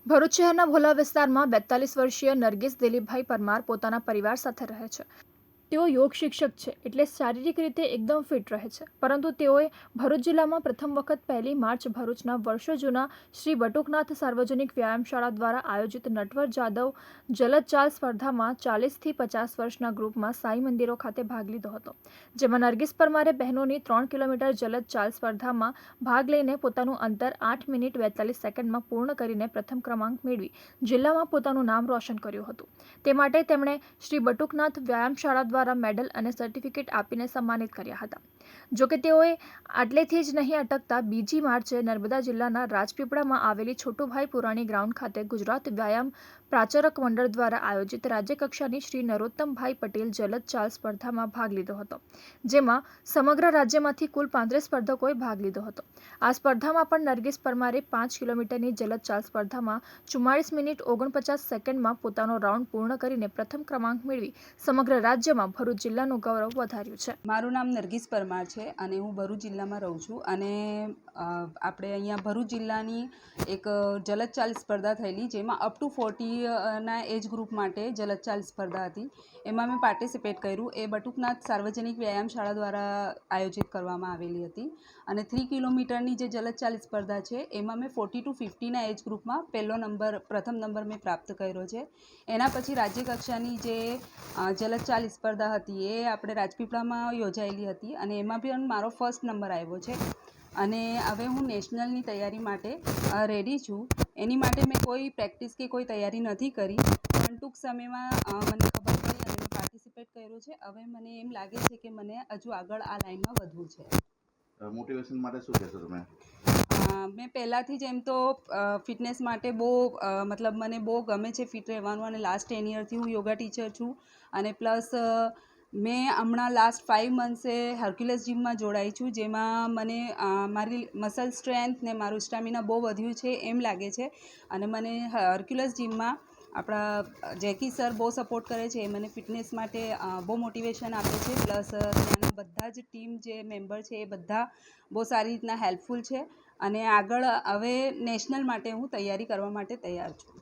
ભરૂચ શહેરના ભોલા વિસ્તારમાં 42 વર્ષીય નરગીસ દિલીપભાઈ પરમાર પોતાના પરિવાર સાથે રહે છે। તેઓ યોગ શિક્ષક છે, એટલે શારીરિક રીતે એકદમ ફિટ રહે છે, પરંતુ તેઓએ ભરૂચ જિલ્લામાં પ્રથમ વખત 1 માર્ચ ભરૂચના વર્ષો જૂના શ્રી બટુકનાથ સાર્વજનિક વ્યાયામશાળા દ્વારા આયોજિત નટવર જાદવ જલદ ચાલ સ્પર્ધામાં 40થી 50 વર્ષના ગ્રુપમાં સાંઈ મંદિરો ખાતે ભાગ લીધો હતો, જેમાં નરગીસ પરમારે બહેનોની 3 કિલોમીટર જલદ ચાલ સ્પર્ધામાં ભાગ લઈને પોતાનું અંતર 8 મિનિટ 42 સેકન્ડમાં પૂર્ણ કરીને પ્રથમ ક્રમાંક મેળવી જિલ્લામાં પોતાનું નામ રોશન કર્યું હતું। તે માટે તેમણે શ્રી બટુકનાથ વ્યાયામશાળા દ્વારા મેડલ અને સર્ટિફિકેટ આપીને સન્માનિત કર્યા હતા। જોકે તેઓએ આટલેથી જ નહીં અટકતા 2 માર્ચે નર્મદા જિલ્લાના રાજપીપળામાં આવેલી છોટુભાઈ પુરાણી ગ્રાઉન્ડ ખાતે ગુજરાત વ્યાયામ પ્રાચારક મંડળ દ્વારા આયોજિત રાજ્યકક્ષાની શ્રી નરોત્તમભાઈ પટેલ જલદ ચાલ સ્પર્ધામાં ભાગ લીધો હતો, જેમાં સમગ્ર રાજ્યમાંથી કુલ 35 સ્પર્ધકોએ ભાગ લીધો હતો। આ સ્પર્ધામાં પણ નરગીસ પરમારે 5 કિલોમીટરની જલદ ચાલ સ્પર્ધામાં 44 મિનિટ 49 સેકન્ડમાં પોતાનો રાઉન્ડ પૂર્ણ કરીને પ્રથમ ક્રમાંક મેળવી સમગ્ર રાજ્યમાં ભરૂચ જિલ્લાનું ગૌરવ વધાર્યું છે। મારું નામ નરગીસ પરમાર છે અને હું ભરૂચ જિલ્લામાં રહું છું અને આપણે અહીંયા ભરૂચ જિલ્લાની એક જલદ ચાલ સ્પર્ધા થયેલી, જેમાં અપ ટુ 40 ના એજ ગ્રુપ માટે જલદ ચાલ સ્પર્ધા હતી। એમાં મેં પાર્ટિસિપેટ કર્યું। એ બટુકનાથ સાર્વજનિક વ્યાયામશાળા દ્વારા આયોજિત કરવામાં આવેલી હતી અને 3 કિલોમીટરની જે જલદ ચાલ સ્પર્ધા છે એમાં મેં 40 to 50 ના એજ ગ્રુપમાં પ્રથમ નંબર મેં પ્રાપ્ત કર્યો છે। એના પછી રાજ્યકક્ષાની જે જલદ ચાલ સ્પર્ધા હતી એ આપણે રાજપીપળામાં યોજાયેલી હતી અને એમાં પણ મારો ફર્સ્ટ નંબર આવ્યો છે અને હવે હું નેશનલની તૈયારી માટે રેડી છું। એની માટે મેં કોઈ પ્રેક્ટિસ કે કોઈ તૈયારી નથી કરી, પણ ટૂંક સમયમાં મને ખબર પડી અને મેં પાર્ટિસિપેટ કર્યું છે। હવે મને એમ લાગે છે કે મને હજુ આગળ આ લાઈનમાં વધવું છે। મોટિવેશન માટે શું કહેશો તમે? મેં પહેલાંથી જ એમ તો ફિટનેસ માટે મને બહુ ગમે છે ફિટ રહેવાનું અને લાસ્ટ 10 યરથી હું યોગા ટીચર છું અને પ્લસ મેં હમણાં લાસ્ટ 5 મંથ્સે હર્ક્યુલસ જીમમાં જોડાઈ છું, જેમાં મને મારી મસલ સ્ટ્રેન્થ ને મારું સ્ટેમિના બહુ વધ્યું છે એમ લાગે છે અને મને હર્ક્યુલસ જીમમાં આપણા જેકી સર બહુ સપોર્ટ કરે છે। એ મને ફિટનેસ માટે બહુ મોટિવેશન આપે છે, પ્લસ ત્યાંના બધા જ ટીમ જે મેમ્બર છે એ બધા બહુ સારી રીતના હેલ્પફુલ છે અને આગળ હવે નેશનલ માટે હું તૈયારી કરવા માટે તૈયાર છું।